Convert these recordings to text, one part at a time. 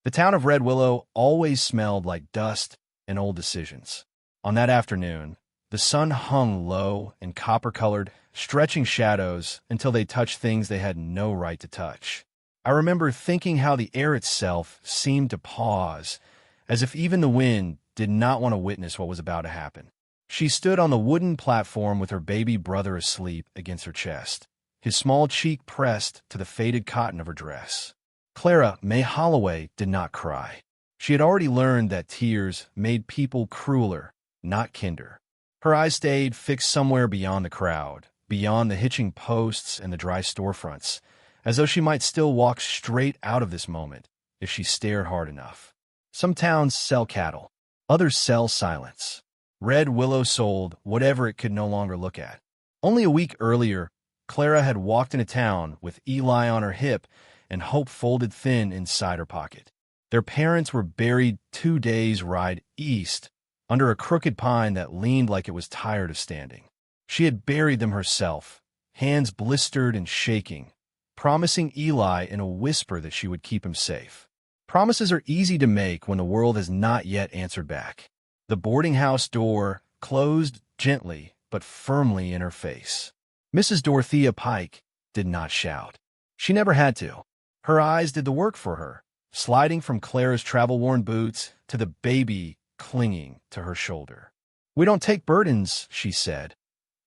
The town of Red Willow always smelled like dust and old decisions. On that afternoon, the sun hung low and copper-colored, stretching shadows until they touched things they had no right to touch. I remember thinking how the air itself seemed to pause, as if even the wind did not want to witness what was about to happen. She stood on the wooden platform with her baby brother asleep against her chest, his small cheek pressed to the faded cotton of her dress. Clara May Holloway did not cry. She had already learned that tears made people crueler, not kinder. Her eyes stayed fixed somewhere beyond the crowd, beyond the hitching posts and the dry storefronts, as though she might still walk straight out of this moment if she stared hard enough. Some towns sell cattle, others sell silence. Red Willow sold whatever it could no longer look at. Only a week earlier, Clara had walked into town with Eli on her hip and hope folded thin inside her pocket. Their parents were buried 2 days' ride east, under a crooked pine that leaned like it was tired of standing. She had buried them herself, hands blistered and shaking, promising Eli in a whisper that she would keep him safe. Promises are easy to make when the world has not yet answered back. The boarding house door closed gently but firmly in her face. Mrs. Dorothea Pike did not shout. She never had to. Her eyes did the work for her, sliding from Clara's travel-worn boots to the baby clinging to her shoulder. "We don't take burdens," she said,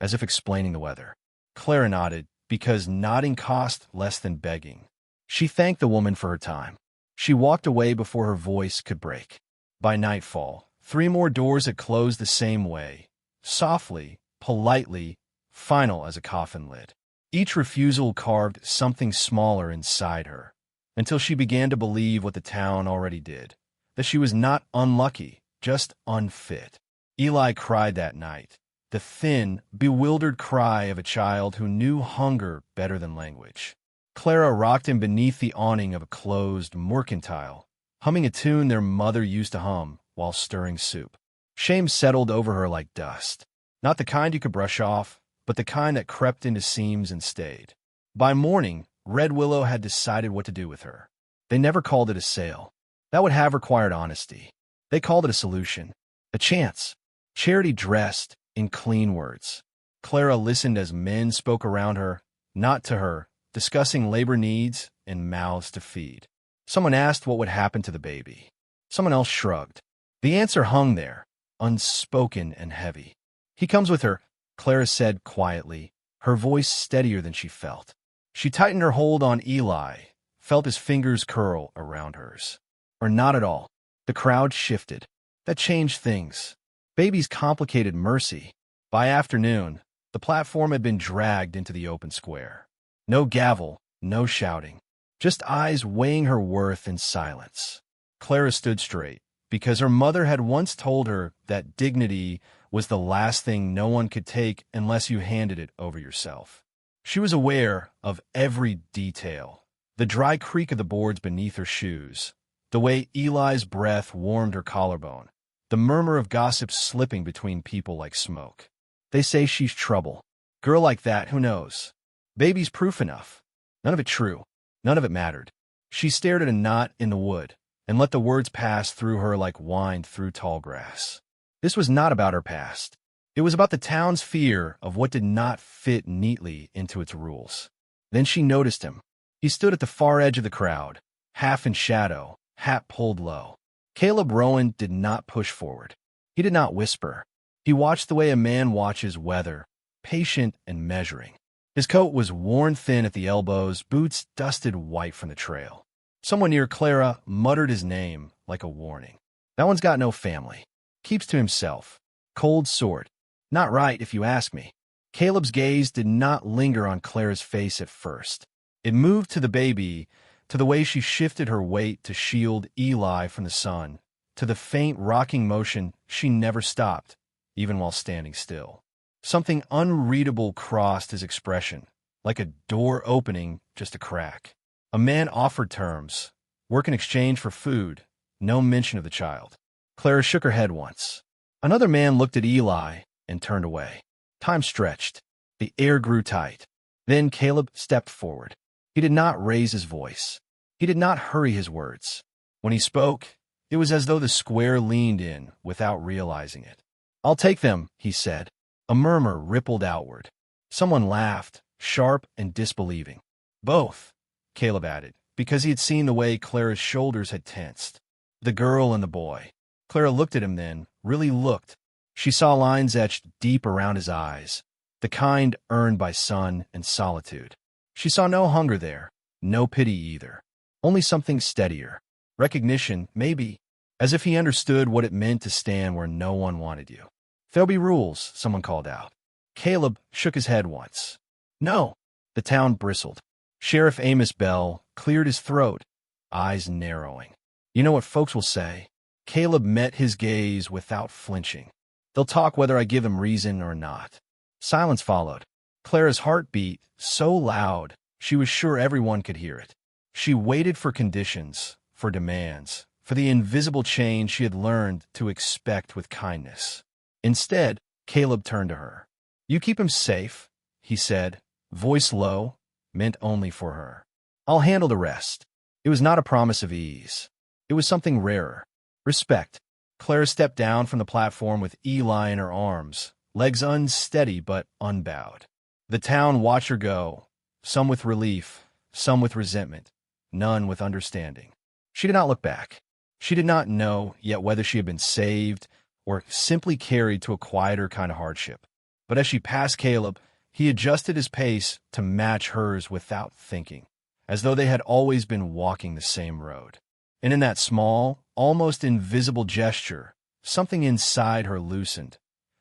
as if explaining the weather. Clara nodded, because nodding cost less than begging. She thanked the woman for her time. She walked away before her voice could break. By nightfall, 3 more doors had closed the same way, softly, politely, final as a coffin lid. Each refusal carved something smaller inside her, until she began to believe what the town already did, that she was not unlucky, just unfit. Eli cried that night, the thin, bewildered cry of a child who knew hunger better than language. Clara rocked him beneath the awning of a closed mercantile, humming a tune their mother used to hum while stirring soup. Shame settled over her like dust, not the kind you could brush off, but the kind that crept into seams and stayed. By morning, Red Willow had decided what to do with her. They never called it a sale. That would have required honesty. They called it a solution, a chance. Charity dressed in clean words. Clara listened as men spoke around her, not to her, discussing labor needs and mouths to feed. Someone asked what would happen to the baby. Someone else shrugged. The answer hung there, unspoken and heavy. "He comes with her," Clara said quietly, her voice steadier than she felt. She tightened her hold on Eli, felt his fingers curl around hers. Or not at all. The crowd shifted. That changed things. Babies complicated mercy. By afternoon, the platform had been dragged into the open square. No gavel, no shouting. Just eyes weighing her worth in silence. Clara stood straight, because her mother had once told her that dignity was the last thing no one could take unless you handed it over yourself. She was aware of every detail. The dry creak of the boards beneath her shoes, the way Eli's breath warmed her collarbone, the murmur of gossip slipping between people like smoke. They say she's trouble. Girl like that, who knows? Baby's proof enough. None of it true. None of it mattered. She stared at a knot in the wood and let the words pass through her like wind through tall grass. This was not about her past. It was about the town's fear of what did not fit neatly into its rules. Then she noticed him. He stood at the far edge of the crowd, half in shadow, hat pulled low. Caleb Rowan did not push forward. He did not whisper. He watched the way a man watches weather, patient and measuring. His coat was worn thin at the elbows, boots dusted white from the trail. Someone near Clara muttered his name like a warning. That one's got no family. Keeps to himself. Cold sword. Not right, if you ask me. Caleb's gaze did not linger on Clara's face at first. It moved to the baby, to the way she shifted her weight to shield Eli from the sun, to the faint rocking motion she never stopped, even while standing still. Something unreadable crossed his expression, like a door opening just a crack. A man offered terms, work in exchange for food, no mention of the child. Clara shook her head once. Another man looked at Eli and turned away. Time stretched. The air grew tight. Then Caleb stepped forward. He did not raise his voice. He did not hurry his words. When he spoke, it was as though the square leaned in without realizing it. "I'll take them," he said. A murmur rippled outward. Someone laughed, sharp and disbelieving. "Both," Caleb added, because he had seen the way Clara's shoulders had tensed. "The girl and the boy." Clara looked at him then, really looked. She saw lines etched deep around his eyes, the kind earned by sun and solitude. She saw no hunger there, no pity either, only something steadier. Recognition, maybe, as if he understood what it meant to stand where no one wanted you. "There'll be rules," someone called out. Caleb shook his head once. "No." The town bristled. Sheriff Amos Bell cleared his throat, eyes narrowing. "You know what folks will say." Caleb met his gaze without flinching. "They'll talk whether I give them reason or not." Silence followed. Clara's heart beat so loud she was sure everyone could hear it. She waited for conditions, for demands, for the invisible change she had learned to expect with kindness. Instead, Caleb turned to her. "You keep him safe," he said, voice low, meant only for her. "I'll handle the rest." It was not a promise of ease. It was something rarer. Respect. Clara stepped down from the platform with Eli in her arms, legs unsteady but unbowed. The town watched her go, some with relief, some with resentment, none with understanding. She did not look back. She did not know yet whether she had been saved or simply carried to a quieter kind of hardship. But as she passed Caleb, he adjusted his pace to match hers without thinking, as though they had always been walking the same road. And in that small, almost invisible gesture, something inside her loosened,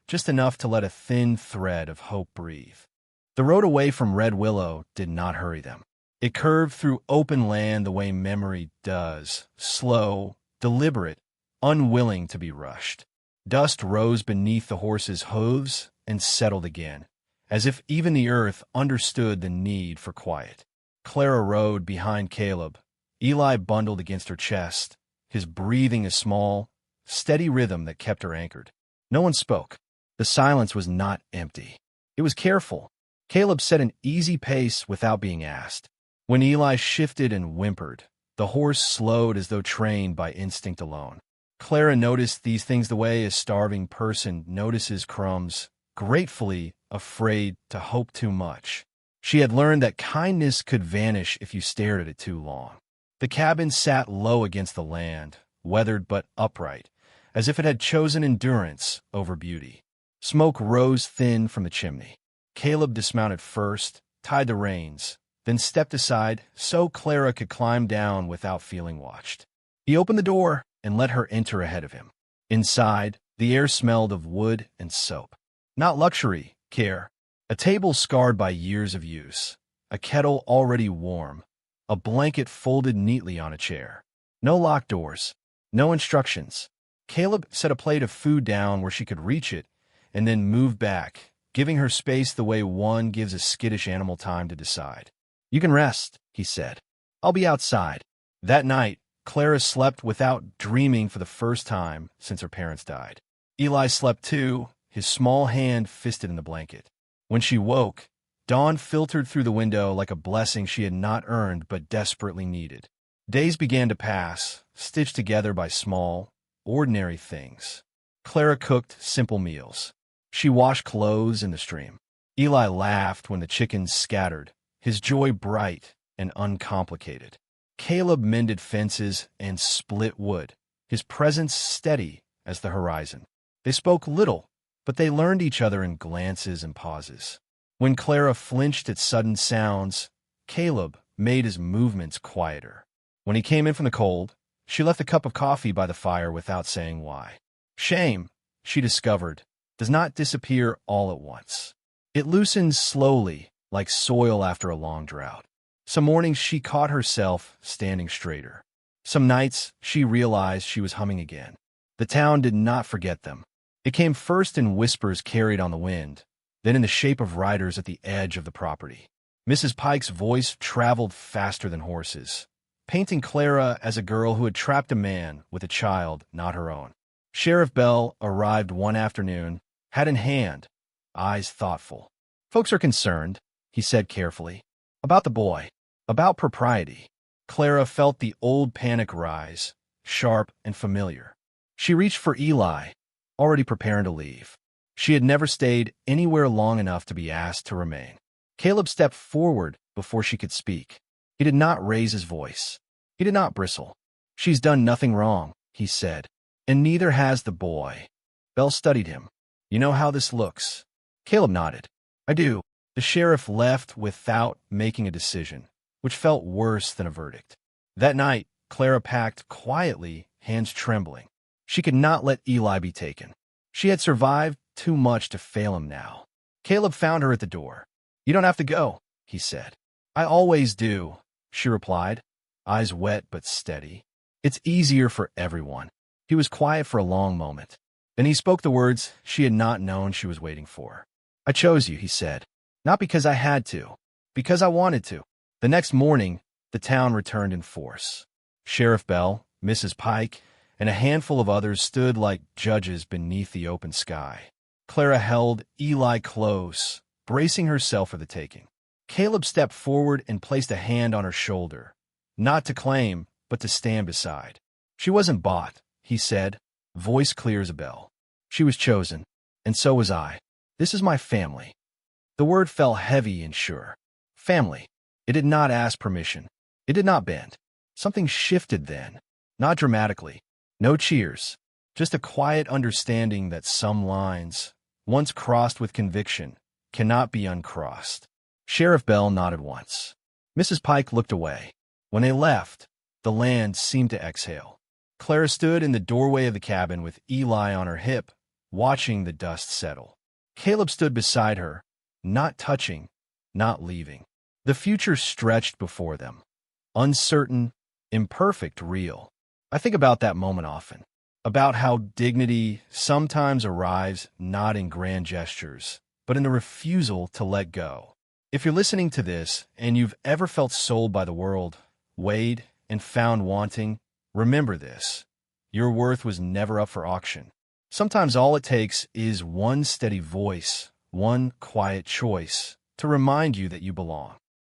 just enough to let a thin thread of hope breathe. The road away from Red Willow did not hurry them. It curved through open land the way memory does, slow, deliberate, unwilling to be rushed. Dust rose beneath the horses' hooves and settled again, as if even the earth understood the need for quiet. Clara rode behind Caleb, Eli bundled against her chest, his breathing a small, steady rhythm that kept her anchored. No one spoke. The silence was not empty. It was careful. Caleb set an easy pace without being asked. When Eli shifted and whimpered, the horse slowed as though trained by instinct alone. Clara noticed these things the way a starving person notices crumbs, gratefully afraid to hope too much. She had learned that kindness could vanish if you stared at it too long. The cabin sat low against the land, weathered but upright, as if it had chosen endurance over beauty. Smoke rose thin from the chimney. Caleb dismounted first, tied the reins, then stepped aside so Clara could climb down without feeling watched. He opened the door and let her enter ahead of him. Inside, the air smelled of wood and soap. Not luxury, care. A table scarred by years of use, a kettle already warm, a blanket folded neatly on a chair. No locked doors, no instructions. Caleb set a plate of food down where she could reach it and then moved back, giving her space the way one gives a skittish animal time to decide. "You can rest," he said. "I'll be outside." That night, Clara slept without dreaming for the first time since her parents died. Eli slept too, his small hand fisted in the blanket. When she woke, dawn filtered through the window like a blessing she had not earned but desperately needed. Days began to pass, stitched together by small, ordinary things. Clara cooked simple meals. She washed clothes in the stream. Eli laughed when the chickens scattered, his joy bright and uncomplicated. Caleb mended fences and split wood, his presence steady as the horizon. They spoke little, but they learned each other in glances and pauses. When Clara flinched at sudden sounds, Caleb made his movements quieter. When he came in from the cold, she left a cup of coffee by the fire without saying why. Shame, she discovered, does not disappear all at once. It loosens slowly, like soil after a long drought. Some mornings she caught herself standing straighter. Some nights she realized she was humming again. The town did not forget them. It came first in whispers carried on the wind, then in the shape of riders at the edge of the property. Mrs. Pike's voice traveled faster than horses, painting Clara as a girl who had trapped a man with a child not her own. Sheriff Bell arrived one afternoon, hat in hand, eyes thoughtful. "Folks are concerned," he said carefully, "about the boy, about propriety." Clara felt the old panic rise, sharp and familiar. She reached for Eli, already preparing to leave. She had never stayed anywhere long enough to be asked to remain. Caleb stepped forward before she could speak. He did not raise his voice. He did not bristle. "She's done nothing wrong," he said, "and neither has the boy." Belle studied him. "You know how this looks?" Caleb nodded. "I do." The sheriff left without making a decision, which felt worse than a verdict. That night, Clara packed quietly, hands trembling. She could not let Eli be taken. She had survived too much to fail him now. Caleb found her at the door. "You don't have to go," he said. "I always do," she replied, eyes wet but steady. "It's easier for everyone." He was quiet for a long moment. Then he spoke the words she had not known she was waiting for. "I chose you," he said. "Not because I had to, because I wanted to." The next morning, the town returned in force. Sheriff Bell, Mrs. Pike, and a handful of others stood like judges beneath the open sky. Clara held Eli close, bracing herself for the taking. Caleb stepped forward and placed a hand on her shoulder, not to claim, but to stand beside. "She wasn't bought," he said, voice clear as a bell. "She was chosen, and so was I. This is my family." The word fell heavy and sure. Family. It did not ask permission. It did not bend. Something shifted then, not dramatically. No cheers, just a quiet understanding that some lines, once crossed with conviction, cannot be uncrossed. Sheriff Bell nodded once. Mrs. Pike looked away. When they left, the land seemed to exhale. Clara stood in the doorway of the cabin with Eli on her hip, watching the dust settle. Caleb stood beside her, not touching, not leaving. The future stretched before them. Uncertain, imperfect, real. I think about that moment often. About how dignity sometimes arrives not in grand gestures, but in the refusal to let go. If you're listening to this and you've ever felt sold by the world, weighed, and found wanting, remember this. Your worth was never up for auction. Sometimes all it takes is one steady voice, one quiet choice, to remind you that you belong.